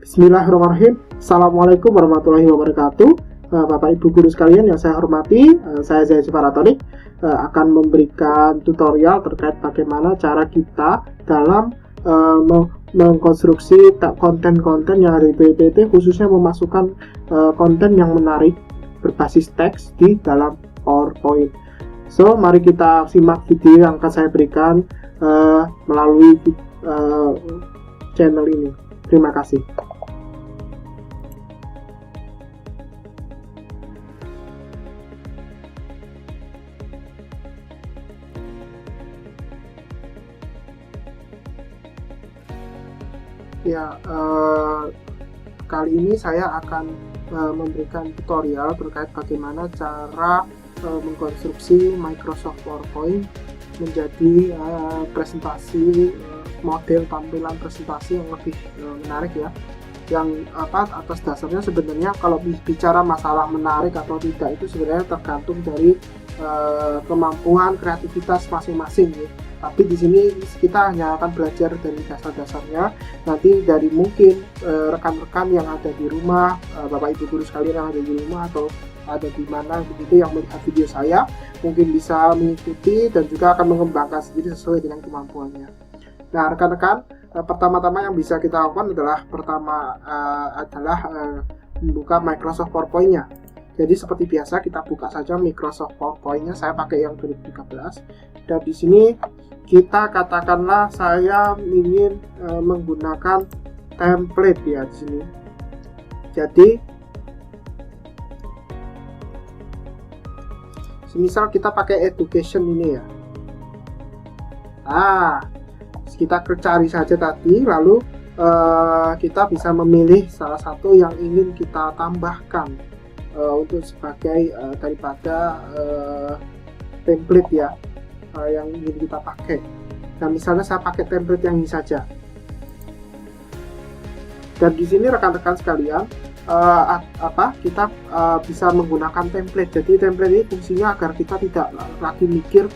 Bismillahirrahmanirrahim. Assalamualaikum warahmatullahi wabarakatuh. Bapak Ibu guru sekalian yang saya hormati, saya Zai Sifaratonik akan memberikan tutorial terkait bagaimana cara kita dalam mengkonstruksi konten-konten yang ada di PPT, khususnya memasukkan konten yang menarik berbasis teks di dalam PowerPoint. So, mari kita simak video yang akan saya berikan melalui channel ini. Terima kasih. Ya, kali ini saya akan memberikan tutorial terkait bagaimana cara mengkonstruksi Microsoft PowerPoint menjadi presentasi, model tampilan presentasi yang lebih menarik ya. Yang atas dasarnya sebenarnya kalau bicara masalah menarik atau tidak itu sebenarnya tergantung dari kemampuan kreativitas masing-masing ya. Tapi di sini kita hanya akan belajar dari dasar-dasarnya. Nanti dari mungkin rekan-rekan yang ada di rumah, Bapak Ibu guru sekalian yang ada di rumah atau ada di mana begitu yang melihat video saya, mungkin bisa mengikuti dan juga akan mengembangkan sendiri sesuai dengan kemampuannya. Nah, rekan-rekan, pertama-tama yang bisa kita lakukan adalah membuka Microsoft PowerPoint-nya. Jadi seperti biasa kita buka saja Microsoft PowerPoint-nya. Saya pakai yang 2013. Dan di sini kita katakanlah saya ingin menggunakan template ya di sini. Jadi semisal kita pakai education ini ya. Nah, kita cari saja tadi, lalu kita bisa memilih salah satu yang ingin kita tambahkan untuk sebagai daripada template ya yang ingin kita pakai. Nah, misalnya saya pakai template yang ini saja. Dan di sini rekan-rekan sekalian, kita bisa menggunakan template. Jadi template ini fungsinya agar kita tidak lagi mikir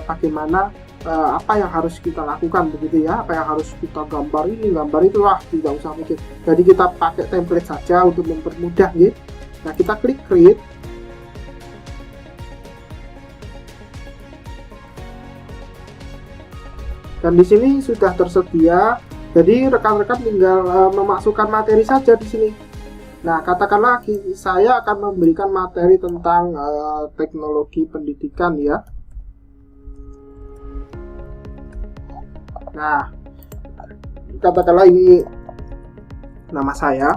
bagaimana apa yang harus kita lakukan begitu ya, apa yang harus kita gambar ini, gambar itu, tidak usah mikir. Jadi kita pakai template saja untuk mempermudah gitu. Nah, kita klik create. Dan di sini sudah tersedia. Jadi rekan-rekan tinggal memasukkan materi saja di sini. Nah, katakanlah saya akan memberikan materi tentang teknologi pendidikan ya. Nah, katakanlah ini nama saya.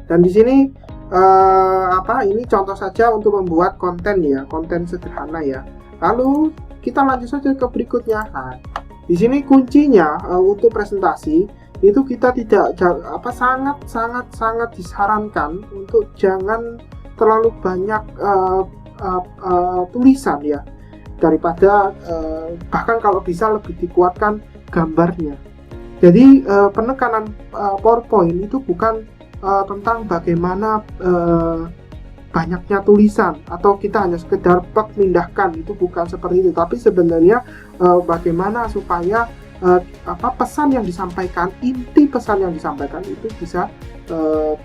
Dan di sini ini contoh saja untuk membuat konten ya, konten sederhana ya. Lalu kita lanjut saja ke berikutnya. Nah, di sini kuncinya untuk presentasi itu kita tidak sangat disarankan untuk jangan terlalu banyak tulisan ya, daripada bahkan kalau bisa lebih dikuatkan gambarnya. Jadi penekanan PowerPoint itu bukan tentang bagaimana banyaknya tulisan atau kita hanya sekedar pindahkan, itu bukan seperti itu, tapi sebenarnya bagaimana supaya pesan yang disampaikan, inti pesan yang disampaikan itu bisa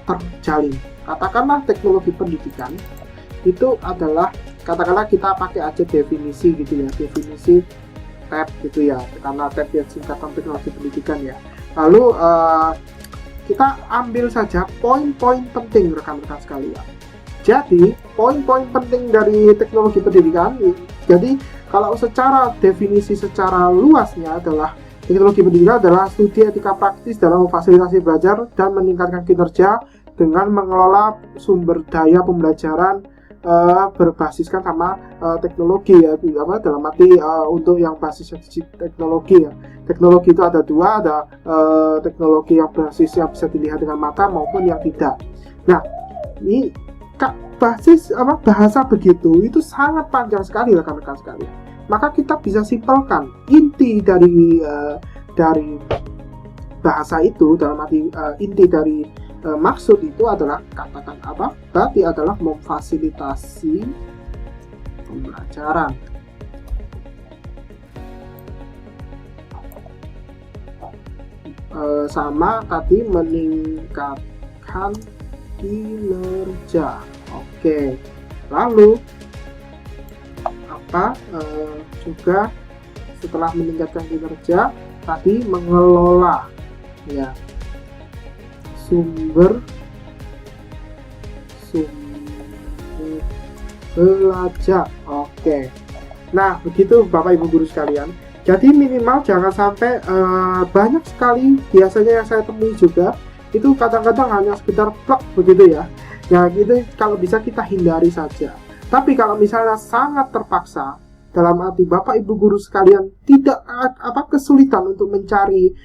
terjalin. Katakanlah teknologi pendidikan itu adalah, katakanlah kita pakai aja definisi gitu ya, definisi tab gitu ya, karena tab yang singkatan teknologi pendidikan ya. Lalu kita ambil saja poin-poin penting rekan-rekan sekalian. Jadi poin-poin penting dari teknologi pendidikan, jadi kalau secara definisi secara luasnya adalah teknologi pendidikan adalah studi etika praktis dalam memfasilitasi belajar dan meningkatkan kinerja dengan mengelola sumber daya pembelajaran berbasiskan sama teknologi ya, dalam arti untuk yang basis teknologi ya. Teknologi itu ada dua, ada teknologi yang basisnya bisa dilihat dengan mata maupun yang tidak. Nah, ini bahasa begitu itu sangat panjang sekali rekan-rekan sekalian. Maka kita bisa simpelkan inti dari bahasa itu, dalam arti inti dari maksud itu adalah, katakan apa? Berarti adalah memfasilitasi pembelajaran. sama tadi meningkatkan kinerja. Oke, lalu apa juga setelah meningkatkan kinerja tadi mengelola ya sumber belajar. Oke, nah begitu Bapak Ibu guru sekalian. Jadi minimal jangan sampai banyak sekali biasanya yang saya temui juga itu kadang-kadang hanya sekedar plek begitu ya. Ya gitu, kalau bisa kita hindari saja. Tapi kalau misalnya sangat terpaksa, dalam arti Bapak Ibu guru sekalian tidak kesulitan untuk mencari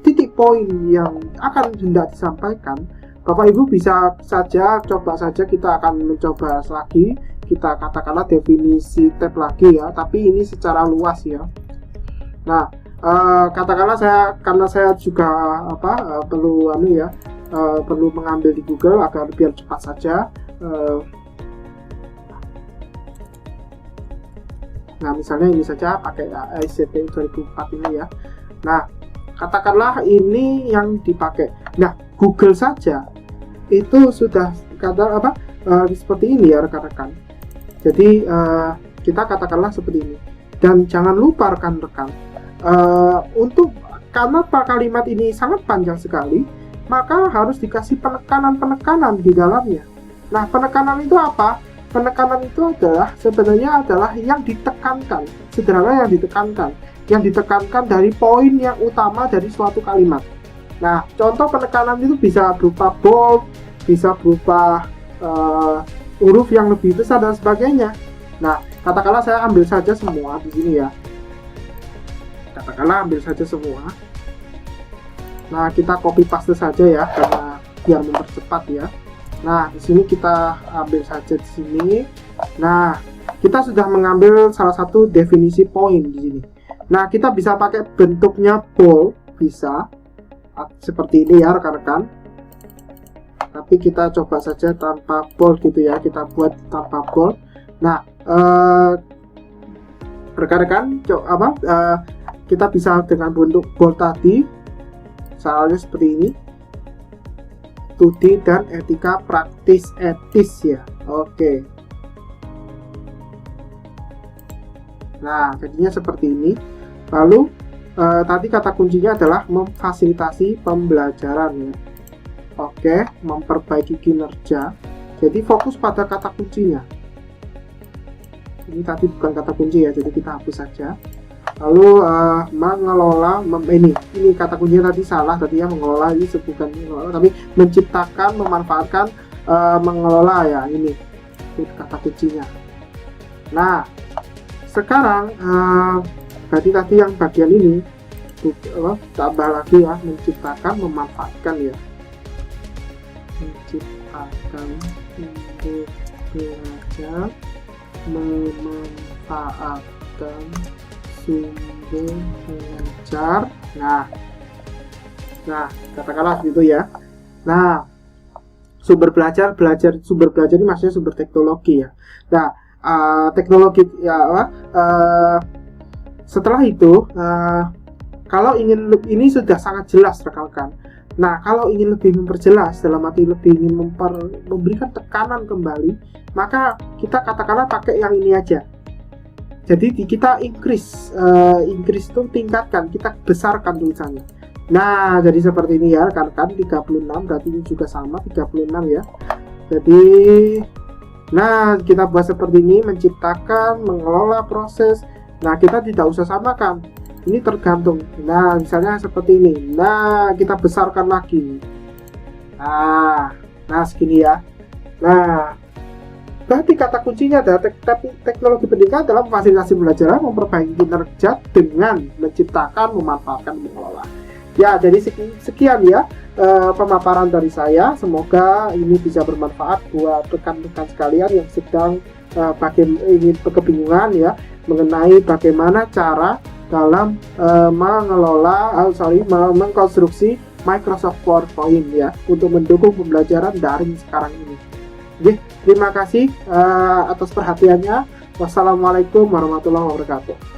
titik poin yang akan hendak disampaikan, Bapak Ibu bisa saja coba saja, kita akan mencoba lagi, kita katakanlah definisi tab lagi ya, tapi ini secara luas ya. Nah, katakanlah karena saya juga perlu perlu mengambil di Google agar biar cepat saja. Nah, misalnya ini saja pakai ICT 2004 ini ya. Nah, katakanlah ini yang dipakai. Nah, Google saja itu sudah seperti ini ya rekan-rekan. Jadi kita katakanlah seperti ini. Dan jangan lupa rekan-rekan, untuk karena kalimat ini sangat panjang sekali, maka harus dikasih penekanan-penekanan di dalamnya. Nah, penekanan itu apa? Penekanan itu sebenarnya adalah yang ditekankan, sederhana yang ditekankan dari poin yang utama dari suatu kalimat. Nah, contoh penekanan itu bisa berupa bold, bisa berupa huruf yang lebih besar dan sebagainya. Nah, katakanlah saya ambil saja semua di sini ya. Katakanlah ambil saja semua. Nah, kita copy paste saja ya, karena biar mempercepat ya. Nah, di sini kita ambil saja di sini. Nah, kita sudah mengambil salah satu definisi poin di sini. Nah, kita bisa pakai bentuknya bold, bisa seperti ini ya rekan-rekan. Tapi kita coba saja tanpa bold gitu ya, kita buat tanpa bold. Nah, rekan-rekan kita bisa dengan bentuk bold tadi, misalnya seperti ini. Studi dan etika praktis etis ya. Oke. Nah, jadinya seperti ini. Lalu tadi kata kuncinya adalah memfasilitasi pembelajaran ya. Oke, memperbaiki kinerja. Jadi fokus pada kata kuncinya. Ini tadi bukan kata kunci ya, jadi kita hapus saja. Lalu mengelola, ini kata kuncinya tadi salah, tadi ya, mengelola ini bukan mengelola, tapi menciptakan, memanfaatkan, mengelola ya, ini kata kuncinya. Nah, sekarang berarti tadi yang bagian ini tambah lagi ya, menciptakan, memanfaatkan ya, menciptakan untuk belajar, memanfaatkan sumber belajar. Nah, katakanlah gitu ya. Nah, sumber belajar ini maksudnya sumber teknologi ya. Nah, teknologi ya, setelah itu kalau ingin ini sudah sangat jelas rekan-rekan. Nah, kalau ingin lebih memperjelas, dalam arti lebih ingin memberikan tekanan kembali, maka kita katakanlah pakai yang ini aja. Jadi kita increase itu tingkatkan, kita besarkan tulisannya. Nah, jadi seperti ini ya rekan-rekan, 36 berarti ini juga sama 36 ya. Jadi nah, kita buat seperti ini, menciptakan, mengelola proses. Nah, kita tidak usah samakan. Ini tergantung. Nah, misalnya seperti ini. Nah, kita besarkan lagi. Nah segini ya. Nah, berarti kata kuncinya adalah teknologi pendidikan dalam memfasilitasi pembelajaran, memperbaiki kinerja dengan menciptakan, memanfaatkan, mengelola. Ya, jadi sekian ya pemaparan dari saya. Semoga ini bisa bermanfaat buat rekan-rekan sekalian yang sedang ingin kebingungan ya mengenai bagaimana cara dalam mengkonstruksi Microsoft PowerPoint ya untuk mendukung pembelajaran daring sekarang ini. Oke, terima kasih atas perhatiannya. Wassalamualaikum warahmatullahi wabarakatuh.